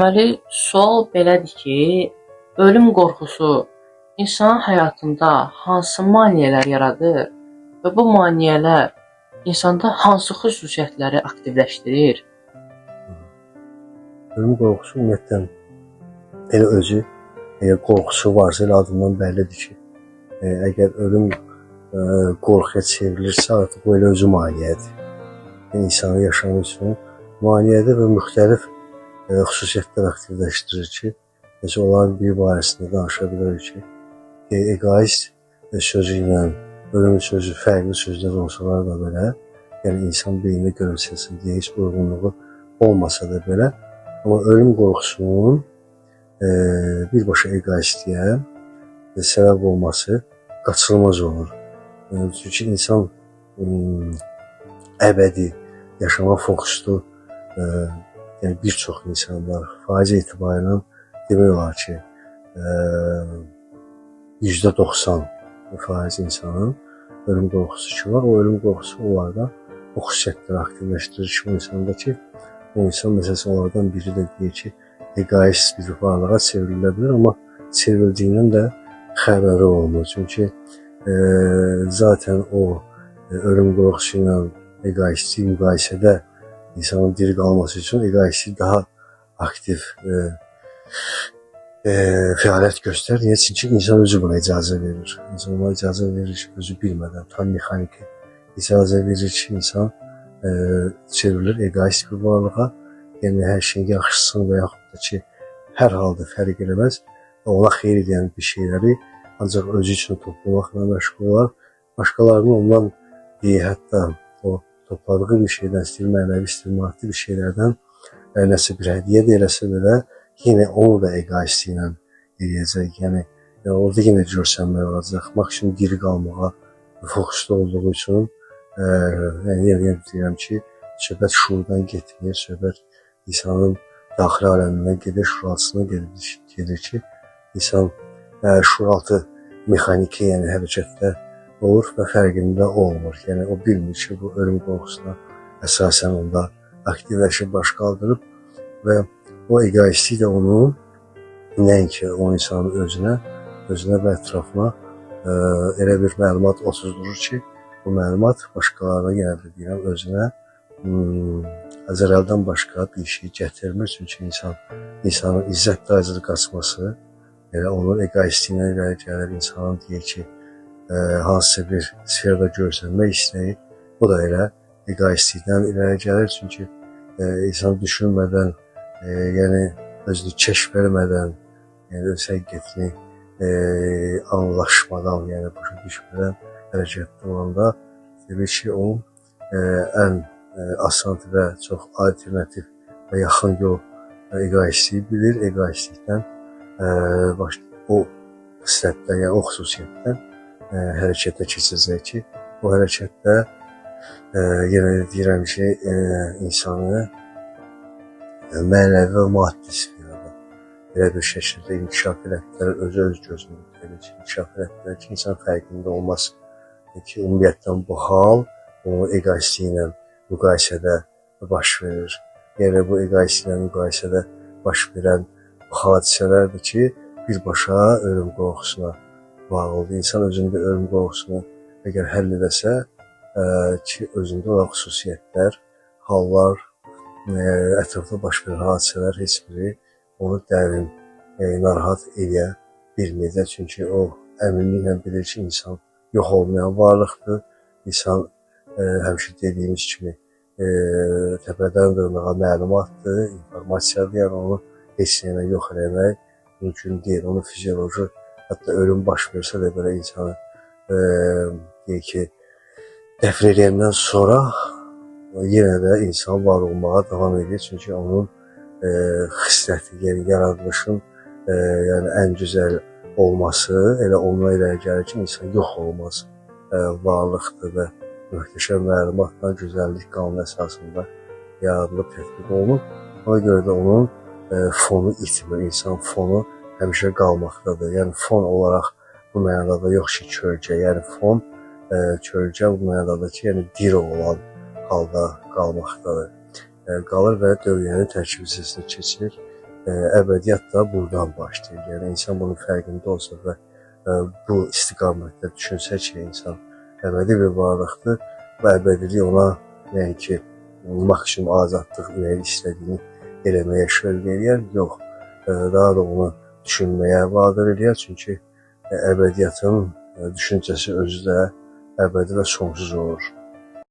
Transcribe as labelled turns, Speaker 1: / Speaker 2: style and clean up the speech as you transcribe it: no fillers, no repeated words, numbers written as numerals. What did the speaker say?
Speaker 1: Deməli, sual belədir ki, ölüm qorxusu insanın həyatında hansı maneələr yaradır və bu maneələr insanda hansı xüsusiyyətləri aktivləşdirir?
Speaker 2: Ölüm qorxusu ümumiyyətlə elə özü, əgər qorxusu varsa elə adından bəllidir ki, əgər ölüm qorxuya çevrilirsə artıq bu elə özü maneədir. İnsanın yaşamı üçün maneədir və müxtəlif xüsusiyyətlər aktivləşdirir ki, biz onların bir barəsində danışa bilərik ki, egoist sözü ilə ölüm sözü fərqli sözlər olsalar da belə, yəni insan beynində görülsəsin deyə heç uyğunluğu olmasa da belə, amma ölüm qorxusunun birbaşa egoistliyə səbəb olması qaçılmaz olur. Çünki insan əbədi yaşama fokuslu, yəni bir çox insanlar faiz etibarıyla demək olar ki, %90% insanın ölüm qorxusu ki var. O ölüm qorxusu onlarda o xüsusiyyətləri aktivləşdirir ki, o insanda ki, o insan məsələn onlardan biri də deyir ki, egoist bir varlığa çevrilə bilir, amma çevrildiyindən də xəbəri olmur. Çünki zaten o ölüm qorxusu ilə egoistlik müqayisədə insanın diri qalması üçün egoistlik daha aktiv fəaliyyət göstərir. Niyə? Çünki insan özü buna icazə verir. İnsan ona icazə verir ki, özü bilmədən, tam mexaniki icazə verir ki, insan çevrilir egoist bir varlığa. Yəni, hər şeyin yaxşısını və yaxud da ki, hər halda fərq eləməz və ona xeyir edən bir şeyləri ancaq özü üçün toplamaqla məşğul olar. Başqalarının ondan hətta o topladığı bir şeydən, istəyir mənəvi, istəyir maddi bir şeylərdən nəsə bir hədiyyə də eləsə belə, yenə onu da egoistliklə eləyəcək. Yəni, orada yenə görsənmək olacaq. Maksimum diri qalmağa fokuslu olduğu üçün, yəni deyirəm ki, söhbət şuurdan getmir, söhbət insanın daxili aləmindən gedir, şuuraltısına gedir ki, insan şuuraltı mexaniki, yəni hərəkətdə olur və fərqində olmur. Yəni, o bilmir ki, bu ölüm qorxusuna əsasən onda aktivləşib baş qaldırıb və o egoistlik də onun nəinki o insanın özünə və ətrafına elə bir məlumat otuzdurur ki, bu məlumat başqalarına, yenə də deyirəm, özünə zərərdən başqa bir şey gətirmir. Çünki insanın izzət dayıcılığı qaçması, elə onun egoistliyindən irəli gəlir, insanın deyir ki, hansısa bir sferada görsənmək istəyi, o da elə egoistlikdən irəli gəlir. Çünki insan düşünmədən, yəni özünü kəşf vermədən, yəni öz həqiqətini anlaşmadan, yəni başa düşmədən hərəkətdə olanda demək ki, onun ən asan və çox alternativ və yaxın yol egoistliyi bilir. Egoistlikdən o xislətdən, yəni o xüsusiyyətdən hərəkətə keçəcək ki, o hərəkətdə yenə deyirəm ki, insanı mənəvi və maddi sferada elə bir şəkildə inkişaf elətdirər, öz gözünü inkişaf elətdirər ki, insan fərqində olmaz ki, ümumiyyətlə bu hal onu egoistliyi ilə müqayisədə baş verir. Yəni, bu egoistliklə müqayisədə baş verən hadisələrdir ki, birbaşa ölüm qorxusuna bağlıdır. İnsan özündə ölüm qorxusunu əgər həll edəsə ki, özündə olan xüsusiyyətlər, hallar, ətrafda baş verən hadisələr heç biri onu dərin narahat edə bilməyəcək. Çünki o əminliklə bilir ki, insan yox olmayan varlıqdır. İnsan həmişə dediyimiz kimi təpədən dırnağa məlumatdır, informasiyadır. Yəni, onu heç nəylə yox eləmək mümkün deyil. Onun fizioloji, hətta ölüm baş versə də belə insanı deyək ki, dəfn edəndən sonra yenə də insan var olmağa davam edir. Çünki onun xisləti, yəni yaradılışın ən gözəl olması elə onunla irəli gəlir ki, insan yox olmaz varlıqdır və möhtəşəm məlumatla gözəllik qanunu əsasında yaradılıb tətbiq olunur. Ona görə də onun fonu itmir. İnsan fonu həmişə qalmaqdadır. Yəni, fon olaraq bu mənada yox ki, kölgə. Yəni, fon, kölgə bu mənada ki, yəni diri olan halda qalmaqdadır. Qalır və dövriyyənin tərkib hissəsinə keçir. əbədiyyat da buradan başlayır. Yəni insan bunun fərqində olsa və bu istiqamətdə düşünsə ki, insan əbədi bir varlıqdır və əbədilik ona nəinki maksimum azadlıq ürəyi istədiyini eləməyə şöl eləyər, yox, daha da onu düşünməyə vadar eləyər, çünki əbədiyyatın düşüncəsi özü də əbədi və sonsuz olur.